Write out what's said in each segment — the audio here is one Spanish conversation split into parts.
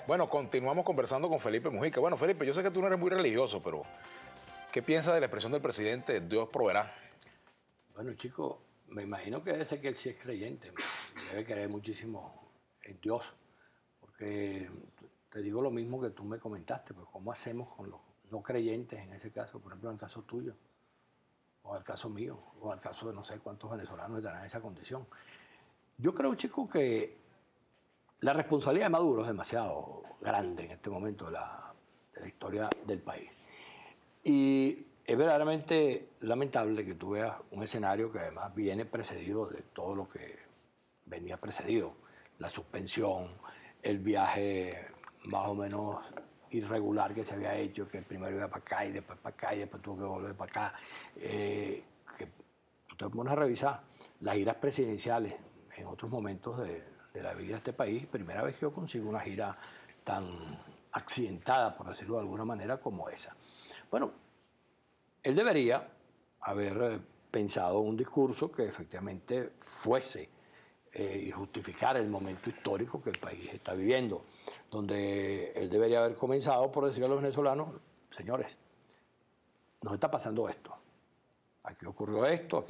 Bueno, continuamos conversando con Felipe Mujica. Bueno, Felipe, yo sé que tú no eres muy religioso, pero ¿qué piensas de la expresión del presidente, Dios proveerá? Bueno, chico, me imagino que debe ser que él sí es creyente, debe creer muchísimo en Dios, porque te digo lo mismo que tú me comentaste, pues ¿cómo hacemos con los no creyentes en ese caso? Por ejemplo, en el caso tuyo, o en el caso mío, o en el caso de no sé cuántos venezolanos estarán en esa condición. Yo creo, chico, que la responsabilidad de Maduro es demasiado grande en este momento de la historia del país. Y es verdaderamente lamentable que tú veas un escenario que además viene precedido de todo lo que venía precedido. La suspensión, el viaje más o menos irregular que se había hecho, que primero iba para acá y después para acá y después tuvo que volver para acá. Que tú te pones a revisar las giras presidenciales en otros momentos de la vida de este país. Primera vez que yo consigo una gira tan accidentada, por decirlo de alguna manera, como esa. Bueno, él debería haber pensado un discurso que efectivamente fuese y justificara el momento histórico que el país está viviendo, donde él debería haber comenzado por decirle a los venezolanos, señores, nos está pasando esto. Aquí ocurrió esto,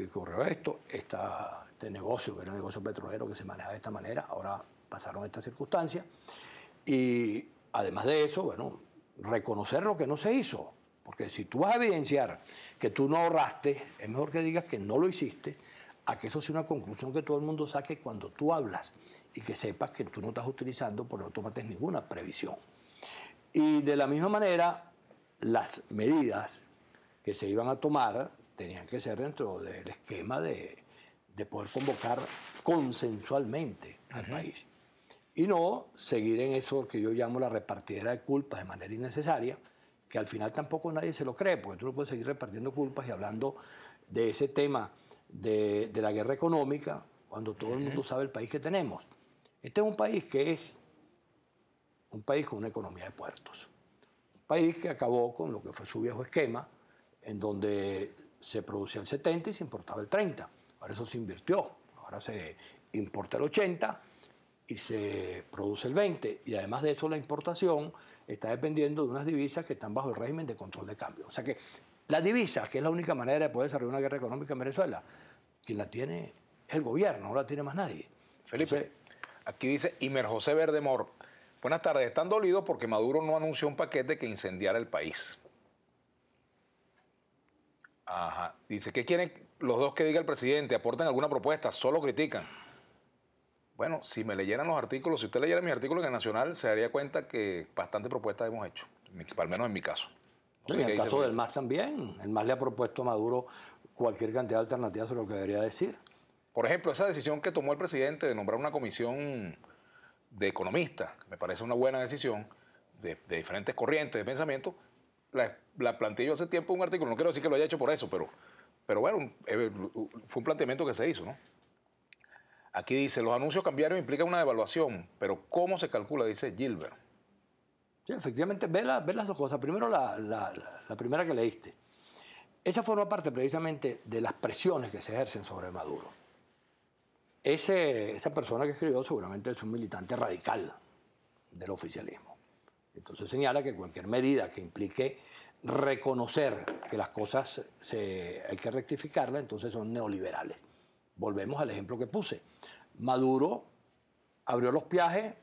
este negocio, que era un negocio petrolero que se maneja de esta manera, ahora pasaron estas circunstancias. Y además de eso, bueno, reconocer lo que no se hizo. Porque si tú vas a evidenciar que tú no ahorraste, es mejor que digas que no lo hiciste, a que eso sea una conclusión que todo el mundo saque cuando tú hablas y que sepas que tú no estás utilizando, porque no tomaste ninguna previsión. Y de la misma manera, las medidas que se iban a tomar tenían que ser dentro del esquema de poder convocar consensualmente al país. Y no seguir en eso que yo llamo la repartidera de culpas de manera innecesaria, que al final tampoco nadie se lo cree, porque tú no puedes seguir repartiendo culpas y hablando de ese tema de la guerra económica cuando todo el mundo sabe el país que tenemos. Este es un país que es un país con una economía de puertos. Un país que acabó con lo que fue su viejo esquema, en donde se producía el 70 y se importaba el 30. Ahora eso se invirtió. Ahora se importa el 80 y se produce el 20. Y además de eso la importación está dependiendo de unas divisas que están bajo el régimen de control de cambio. O sea que la divisa, que es la única manera de poder desarrollar una guerra económica en Venezuela, quien la tiene es el gobierno, no la tiene más nadie. Felipe, entonces, aquí dice Imer José Verdemor. Buenas tardes, están dolidos porque Maduro no anunció un paquete que incendiara el país. Ajá. Dice, ¿qué quieren los dos que diga el presidente? ¿Aportan alguna propuesta? Solo critican. Bueno, si me leyeran los artículos, si usted leyera mis artículos en el Nacional, se daría cuenta que bastante propuestas hemos hecho, al menos en mi caso. No, y en el caso del MAS también. El MAS le ha propuesto a Maduro cualquier cantidad de alternativas sobre lo que debería decir. Por ejemplo, esa decisión que tomó el presidente de nombrar una comisión de economistas, me parece una buena decisión, de diferentes corrientes de pensamiento, la planteé yo hace tiempo en un artículo, no quiero decir que lo haya hecho por eso, pero bueno, fue un planteamiento que se hizo, ¿no? Aquí dice, los anuncios cambiarios implican una devaluación, pero ¿cómo se calcula? Dice Gilbert. Sí, efectivamente, ve las dos cosas. Primero, la primera que leíste. Esa forma parte precisamente de las presiones que se ejercen sobre Maduro. Esa persona que escribió seguramente es un militante radical del oficialismo. Entonces señala que cualquier medida que implique reconocer que las cosas hay que rectificarlas, entonces son neoliberales. Volvemos al ejemplo que puse. Maduro abrió los peajes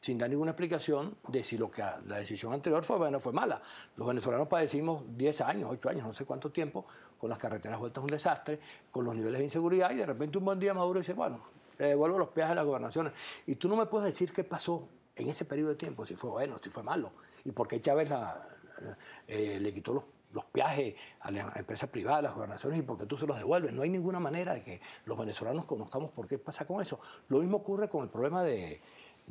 sin dar ninguna explicación de si la decisión anterior fue buena o fue mala. Los venezolanos padecimos 10 años, 8 años, no sé cuánto tiempo, con las carreteras vueltas un desastre, con los niveles de inseguridad, y de repente un buen día Maduro dice, bueno, le devuelvo los peajes a las gobernaciones. Y tú no me puedes decir qué pasó en ese periodo de tiempo, si fue bueno, si fue malo, y por qué Chávez le quitó los peajes a las empresas privadas, a las gobernaciones, y por qué tú se los devuelves. No hay ninguna manera de que los venezolanos conozcamos por qué pasa con eso. Lo mismo ocurre con el problema de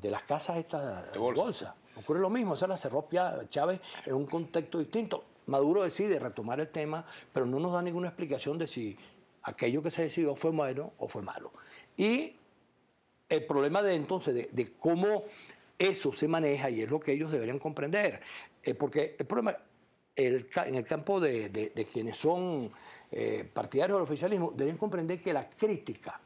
las casas estas de bolsa. Ocurre lo mismo, esa la cerró Chávez en un contexto distinto. Maduro decide retomar el tema, pero no nos da ninguna explicación de si aquello que se decidió fue bueno o fue malo. Y el problema entonces de cómo eso se maneja, y es lo que ellos deberían comprender, porque el problema en el campo de quienes son partidarios del oficialismo, deberían comprender que la crítica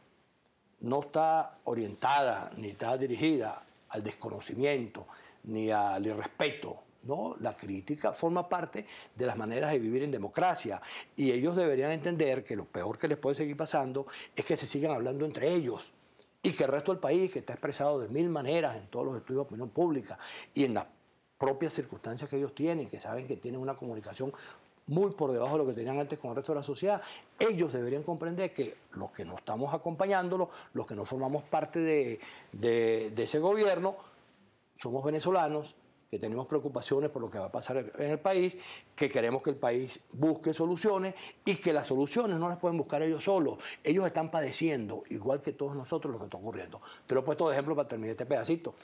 no está orientada ni está dirigida al desconocimiento ni al irrespeto. No, la crítica forma parte de las maneras de vivir en democracia y ellos deberían entender que lo peor que les puede seguir pasando es que se sigan hablando entre ellos y que el resto del país, que está expresado de mil maneras en todos los estudios de opinión pública y en las propias circunstancias que ellos tienen, que saben que tienen una comunicación muy por debajo de lo que tenían antes con el resto de la sociedad, ellos deberían comprender que los que no estamos acompañándolos, los que no formamos parte de ese gobierno, somos venezolanos, que tenemos preocupaciones por lo que va a pasar en el país, que queremos que el país busque soluciones y que las soluciones no las pueden buscar ellos solos. Ellos están padeciendo, igual que todos nosotros, lo que está ocurriendo. Te lo he puesto de ejemplo para terminar este pedacito.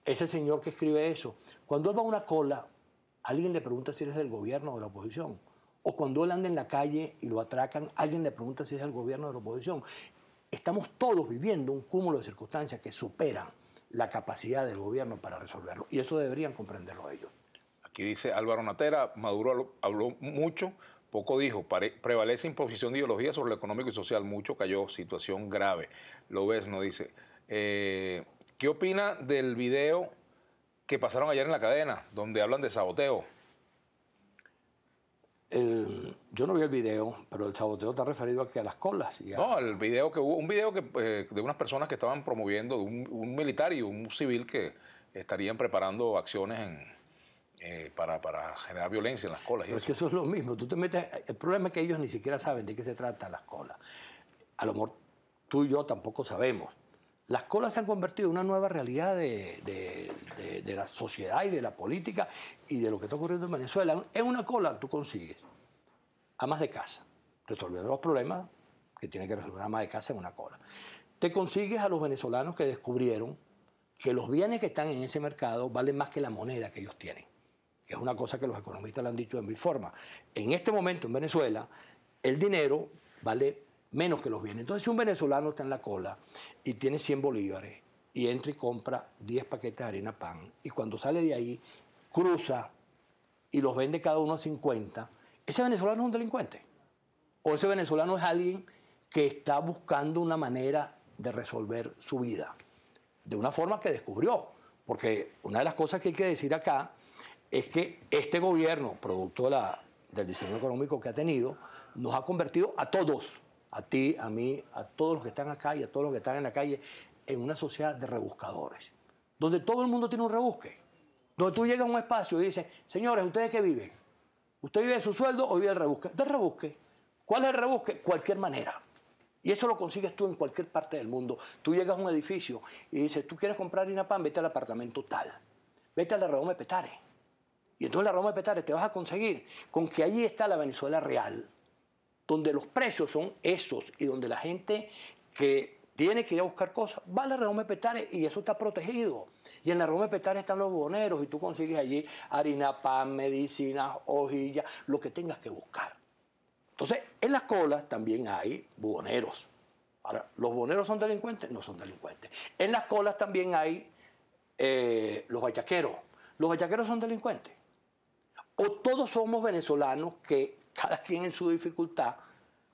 Ese señor que escribe eso, cuando él va a una cola, alguien le pregunta si eres del gobierno o de la oposición. O cuando él anda en la calle y lo atracan, alguien le pregunta si es del gobierno o de la oposición. Estamos todos viviendo un cúmulo de circunstancias que superan la capacidad del gobierno para resolverlo. Y eso deberían comprenderlo ellos. Aquí dice Álvaro Natera, Maduro habló mucho, poco dijo, prevalece imposición de ideología sobre lo económico y social, mucho cayó, situación grave. Lo ves, no dice. ¿Qué opina del video que pasaron ayer en la cadena, donde hablan de saboteo? Yo no vi el video, pero el saboteo está referido aquí a las colas. No, el video que hubo, un video de unas personas que estaban promoviendo, un militar y un civil que estarían preparando acciones para generar violencia en las colas. Pero es que eso es lo mismo. Tú te metes, el problema es que ellos ni siquiera saben de qué se trata las colas. A lo mejor tú y yo tampoco sabemos. Las colas se han convertido en una nueva realidad de la sociedad y de la política y de lo que está ocurriendo en Venezuela. En una cola tú consigues amas de casa, resolviendo los problemas que tiene que resolver una ama de casa en una cola. Te consigues a los venezolanos que descubrieron que los bienes que están en ese mercado valen más que la moneda que ellos tienen, que es una cosa que los economistas le han dicho de mil formas. En este momento en Venezuela, el dinero vale menos que los bienes. Entonces, si un venezolano está en la cola y tiene 100 bolívares y entra y compra 10 paquetes de harina pan, y cuando sale de ahí, cruza y los vende cada uno a 50, ese venezolano es un delincuente. O ese venezolano es alguien que está buscando una manera de resolver su vida, de una forma que descubrió. Porque una de las cosas que hay que decir acá es que este gobierno, producto del diseño económico que ha tenido, nos ha convertido a todos, a ti, a mí, a todos los que están acá y a todos los que están en la calle, en una sociedad de rebuscadores, donde todo el mundo tiene un rebusque, donde tú llegas a un espacio y dices, señores, ¿ustedes qué viven? ¿Usted vive de su sueldo o vive del rebusque? Del rebusque. ¿Cuál es el rebusque? Cualquier manera. Y eso lo consigues tú en cualquier parte del mundo. Tú llegas a un edificio y dices, ¿tú quieres comprar harina pan? Vete al apartamento tal. Vete al de Redoma de Petare. Y entonces en la Redoma de Petare te vas a conseguir con que allí está la Venezuela real, donde los precios son esos y donde la gente que tiene que ir a buscar cosas va a la Redoma de Petare y eso está protegido. Y en la Redoma de Petare están los buhoneros y tú consigues allí harina, pan, medicinas, hojillas, lo que tengas que buscar. Entonces, en las colas también hay buhoneros. Ahora, ¿los buhoneros son delincuentes? No son delincuentes. En las colas también hay los bachaqueros. ¿Los bachaqueros son delincuentes? O todos somos venezolanos que cada quien en su dificultad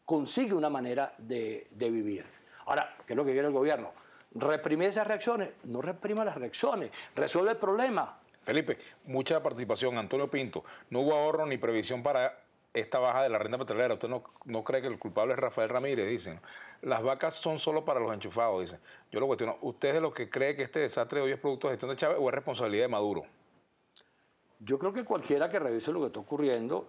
consigue una manera de vivir. Ahora, ¿qué es lo que quiere el gobierno? ¿Reprimir esas reacciones? No reprima las reacciones, resuelve el problema. Felipe, mucha participación. Antonio Pinto, no hubo ahorro ni previsión para esta baja de la renta petrolera. ¿Usted no cree que el culpable es Rafael Ramírez? Dicen. Las vacas son solo para los enchufados, dicen. Yo lo cuestiono. ¿Usted es de los que cree que este desastre de hoy es producto de gestión de Chávez o es responsabilidad de Maduro? Yo creo que cualquiera que revise lo que está ocurriendo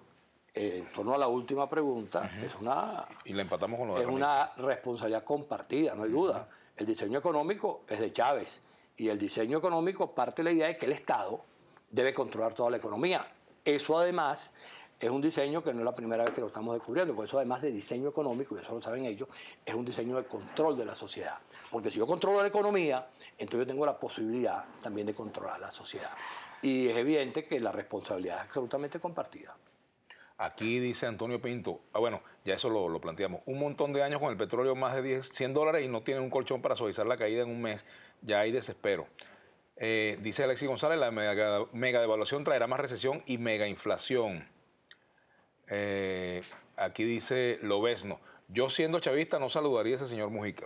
en torno a la última pregunta es una... Y la empatamos con lo de Es una responsabilidad compartida, no hay duda. El diseño económico es de Chávez y el diseño económico parte de la idea de que el Estado debe controlar toda la economía. Eso además es un diseño que no es la primera vez que lo estamos descubriendo, porque eso además de diseño económico, y eso lo saben ellos, es un diseño de control de la sociedad. Porque si yo controlo la economía, entonces yo tengo la posibilidad también de controlar la sociedad. Y es evidente que la responsabilidad es absolutamente compartida. Aquí dice Antonio Pinto, bueno, ya eso lo planteamos, un montón de años con el petróleo más de $100 y no tienen un colchón para suavizar la caída en un mes, ya hay desespero. Dice Alexis González, la mega devaluación traerá más recesión y mega inflación. Aquí dice Lobesno, yo siendo chavista no saludaría a ese señor Mujica.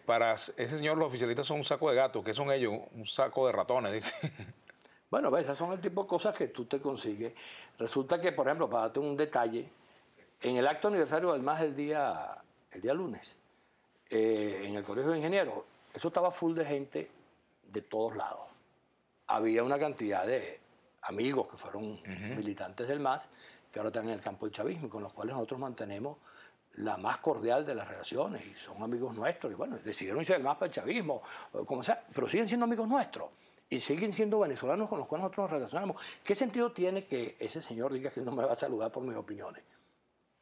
Para ese señor los oficialistas son un saco de gatos. ¿Qué son ellos? Un saco de ratones, dice. Bueno, esas son el tipo de cosas que tú te consigues. Resulta que, por ejemplo, para darte un detalle, en el acto aniversario del MAS el día lunes, en el Colegio de Ingenieros, eso estaba full de gente de todos lados. Había una cantidad de amigos que fueron militantes del MAS, que ahora están en el campo del chavismo, y con los cuales nosotros mantenemos la más cordial de las relaciones, y son amigos nuestros, y bueno, decidieron irse del MAS para el chavismo, como sea, pero siguen siendo amigos nuestros, y siguen siendo venezolanos con los cuales nosotros nos relacionamos. ¿Qué sentido tiene que ese señor diga que él no me va a saludar por mis opiniones?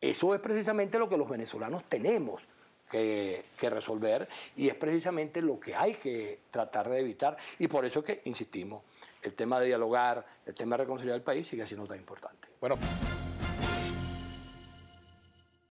Eso es precisamente lo que los venezolanos tenemos que resolver, y es precisamente lo que hay que tratar de evitar, y por eso que insistimos, el tema de dialogar, el tema de reconciliar el país sigue siendo tan importante. Bueno.